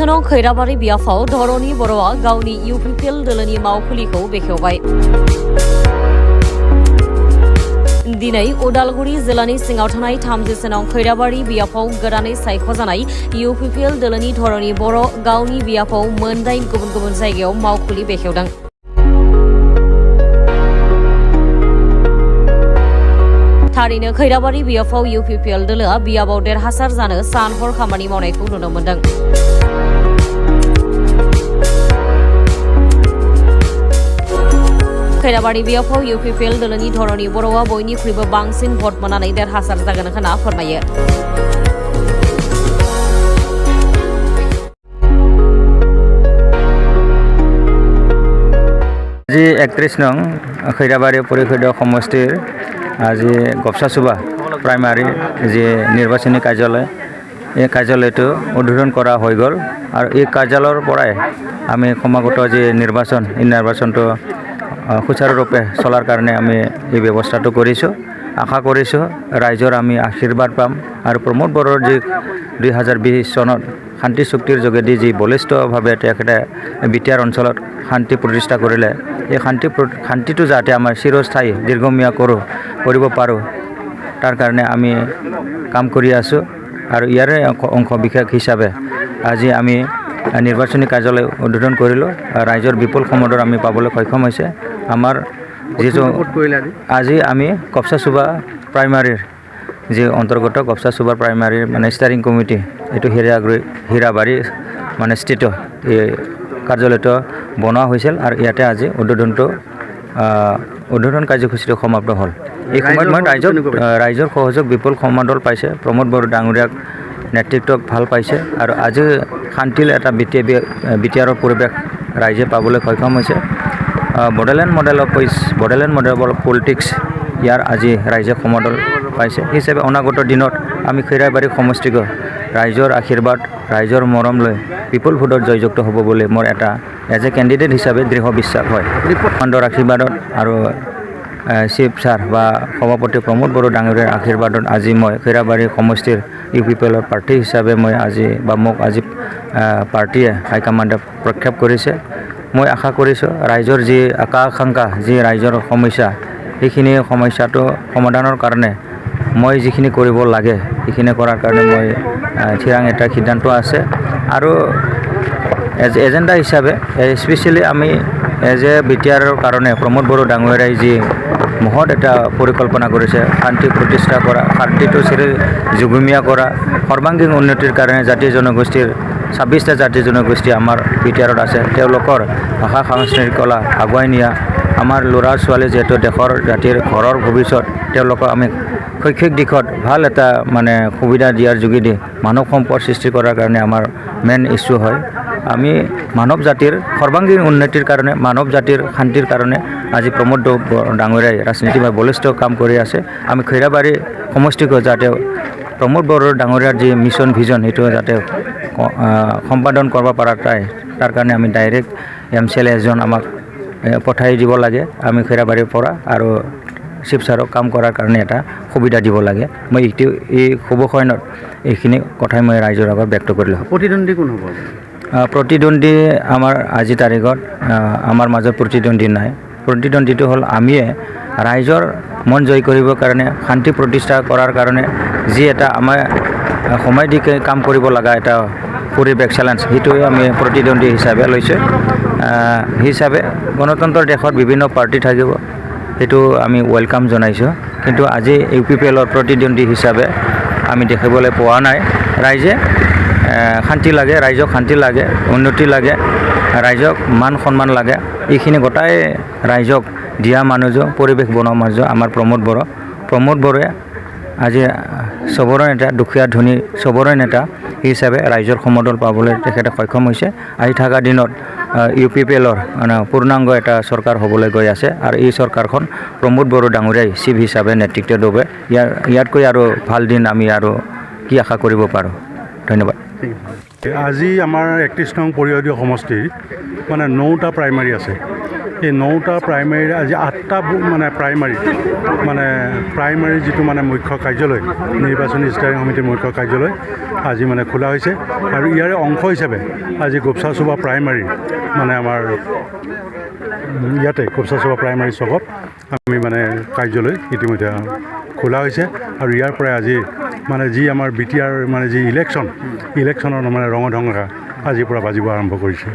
थामजिसेनं खैराबारि बियाफाव धरणी बर'आ गावनि UPPL दोलोनि मावखुलिखौ बेखेवबाय। दिनै उदालगुरि जिल्लानि सिङाव थानाय थामजिसेनं खैराबारि बियाफाव गोदानै सायख'जानाय UPPL दोलोनि धरणी बर' गावनि बियाफाव मोनदाइन गुबुन गुबुन जायगायाव मावखुलि बेखेवदों। थारैनो खैराबारि बियाफाव UPPL दोलोआ बियाबाव देरहासार जानो सान हर खामानि मावनायखौ नुनो मोन्दों। खैराबारि बियाफाव UPPL दोलोनि धरणी बर'आ बयनिख्रुइबो बांसिन भट मोननानै देरहासार जागोन होनना फोरमायो। আজি 31 নং खैराबारि परिषद समष्टिर আজি गपसासुबा प्राइमारी जे निर्वाचनी कार्यालय এই কাৰ্যালয়টো উদ্বোধন কৰা হৈ গ'ল আৰু এই কাৰ্যালয়ৰ পৰাই আমি সমাগত যে নিৰ্বাচন এই নিৰ্বাচনটো সুচাৰুৰূপে চলাৰ কাৰণে আমি এই ব্যৱস্থাটো কৰিছোঁ। আশা কৰিছোঁ ৰাইজৰ আমি আশীৰ্বাদ পাম আৰু প্ৰমোদ বড়োৰ যি 2020 চনত শান্তি চুক্তিৰ যোগেদি যি বলিষ্ঠভাৱে তেখেতে বিটিআৰ অঞ্চলত শান্তি প্ৰতিষ্ঠা কৰিলে এই শান্তিটো যাতে আমাৰ চিৰস্থায়ী দীৰ্ঘম্যাদী কৰিব পাৰোঁ তাৰ কাৰণে আমি কাম কৰি আছোঁ। আৰু ইয়াৰে অংশ বিশেষ হিচাপে আজি আমি নিৰ্বাচনী কাৰ্যালয় উদ্বোধন কৰিলোঁ। ৰাইজৰ বিপুল সমৰ্থন আমি পাবলৈ সক্ষম হৈছে। আমাৰ যিটো আজি আমি গপসাসুবা প্ৰাইমাৰীৰ যি অন্তৰ্গত গপসাসুবা প্ৰাইমাৰীৰ মানে ষ্টাৰিং কমিটি এইটো হীৰাবাৰী মানে স্থিত এই কাৰ্যালয়টো বনোৱা হৈছিল আৰু ইয়াতে আজি উদ্বোধন কাৰ্যসূচীটো সমাপ্ত হ'ল। এই সময়ত মই ৰাইজৰ সহযোগ বিপুল সমদল পাইছে। প্ৰমোদ বড়ো ডাঙৰীয়াক নেতৃত্বক ভাল পাইছে আৰু আজি শান্তিৰ এটা বিটিআৰৰ পৰিৱেশ ৰাইজে পাবলৈ সক্ষম হৈছে। বড়োলেণ্ড মডেল অফ পলিটিক্স ইয়াৰ আজি ৰাইজে সমদল পাইছে। হিচাপে অনাগত দিনত আমি খৈৰাবাৰী সমষ্টিক ৰাইজৰ আশীৰ্বাদ ৰাইজৰ মৰম লৈ বিপুল ভোটত জয়যুক্ত হ'ব বুলি মোৰ এটা এজ এ কেণ্ডিডেট হিচাপে দৃঢ় বিশ্বাস হয়। কমাণ্ডৰ আশীৰ্বাদত আৰু চিফ ছাৰ বা সভাপতি প্ৰমোদ বড়ো ডাঙৰীয়াৰ আশীৰ্বাদত আজি মই খৈৰাবাৰী সমষ্টিৰ UPPL প্ৰাৰ্থী হিচাপে মই আজি বা মোক আজি পাৰ্টীয়ে হাইকমাণ্ডে প্ৰক্ষেপ কৰিছে। মই আশা কৰিছোঁ ৰাইজৰ যি আকাংক্ষা যি ৰাইজৰ সমস্যা সেইখিনি সমস্যাটো সমাধানৰ কাৰণে মই যিখিনি কৰিব লাগে সেইখিনি কৰাৰ কাৰণে মই এটা সিদ্ধান্ত আছে। আৰু এজেণ্ডা হিচাপে স্পেচিয়েলি আমি এজ এ বিটিআৰৰ কাৰণে প্ৰমোদ বড়ো ডাঙৰীয়াই যি মহৎ এটা পৰিকল্পনা কৰিছে শান্তি প্ৰতিষ্ঠা কৰা শান্তিটো যুগমীয়া কৰা সৰ্বাংগীন উন্নতিৰ কাৰণে জাতি জনগোষ্ঠীৰ 26টা জাতি জনগোষ্ঠী আমাৰ বিটিআৰত আছে। তেওঁলোকৰ ভাষা সাংস্কৃতিক কলা আগুৱাই নিয়া আমাৰ ল'ৰা ছোৱালী যিহেতু দেশৰ জাতিৰ ঘৰৰ ভৱিষ্যত তেওঁলোকক আমি শৈক্ষিক দিশত ভাল এটা মানে সুবিধা দিয়াৰ যোগেদি মানৱ সম্পদ সৃষ্টি কৰাৰ কাৰণে আমাৰ মেইন ইছ্যু হয়। আমি মানৱ জাতিৰ সৰ্বাংগীন উন্নতিৰ কাৰণে মানৱ জাতিৰ শান্তিৰ কাৰণে আজি প্ৰমোদ ডাঙৰীয়াই ৰাজনীতিভাৱে বলিষ্ঠ কাম কৰি আছে। আমি খৈৰাবাৰী সমষ্টিক যাতে প্ৰমোদ বড়ো ডাঙৰীয়াৰ যি মিছন ভিজন সেইটো যাতে সম্পাদন কৰিব পৰা তাৰ কাৰণে আমি ডাইৰেক্ট MCL এজন আমাক পঠাই দিব লাগে আমি খৈৰাবাৰীৰ পৰা আৰু চিফ ছাৰক কাম কৰাৰ কাৰণে এটা সুবিধা দিব লাগে। মই এই শুভ সময়ত এইখিনি কথাই মই ৰাইজৰ আগত ব্যক্ত কৰিলোঁ। প্ৰতিদ্বন্দ্বী কোন হ'ব? প্ৰতিদ্বন্দ্বী আমাৰ আজি তাৰিখত আমাৰ মাজত প্ৰতিদ্বন্দ্বী নাই। প্ৰতিদ্বন্দ্বীটো হ'ল আমিয়ে ৰাইজৰ মন জয় কৰিবৰ কাৰণে শান্তি প্ৰতিষ্ঠা কৰাৰ কাৰণে যি এটা আমাৰ সময় দি কাম কৰিব লগা এটা পৰিৱেশ চেলেঞ্জ সেইটোৱে আমি প্ৰতিদ্বন্দ্বী হিচাপে লৈছোঁ। হিচাপে গণতন্ত্ৰৰ দেশত বিভিন্ন পাৰ্টি থাকিব সেইটো আমি ৱেলকাম জনাইছোঁ। কিন্তু আজি UPPLৰ প্ৰতিদ্বন্দ্বী হিচাপে আমি দেখিবলৈ পোৱা নাই। ৰাইজে শান্তি লাগে, ৰাইজক শান্তি লাগে, উন্নতি লাগে, ৰাইজক মান সন্মান লাগে। এইখিনি গোটাই ৰাইজক দিয়া মানুহজন পৰিৱেশ বনোৱা মানুহজন আমাৰ প্ৰমোদ বড়োৱে আজি চবৰে নেতা দুখীয়া ধনী চবৰে নেতা হিচাপে ৰাইজৰ সমদল পাবলৈ তেখেতে সক্ষম হৈছে। আহি থকা দিনত UPPLৰ পূৰ্ণাংগ এটা চৰকাৰ হ'বলৈ গৈ আছে আৰু এই চৰকাৰখন প্ৰমোদ বড়ো ডাঙৰীয়াই চিফ হিচাপে নেতৃত্ব দিব। ইয়াতকৈ আৰু ভাল দিন আমি আৰু কি আশা কৰিব পাৰোঁ। ধন্যবাদ। আজি আমাৰ 31 নং পৰিষদীয় সমষ্টিৰ মানে 9টা প্ৰাইমাৰী আছে। এই 9টা প্ৰাইমাৰী আজি 8টা মানে প্ৰাইমাৰী যিটো মানে মুখ্য কাৰ্যালয় নিৰ্বাচনী ষ্টাৰিং সমিতিৰ মুখ্য কাৰ্যালয় আজি মানে খোলা হৈছে আৰু ইয়াৰে অংশ হিচাপে আজি গোপচাচুবা প্ৰাইমাৰী মানে আমাৰ ইয়াতে গোপচাচুবা প্ৰাইমাৰী চকত আমি মানে কাৰ্যালয় ইতিমধ্যে খোলা হৈছে আৰু ইয়াৰ পৰাই আজি মানে যি আমাৰ BTR মানে যি ইলেকশ্যনৰ মানে ৰঙ ঢঙা আজিৰ পৰা বাজিব আৰম্ভ কৰিছে।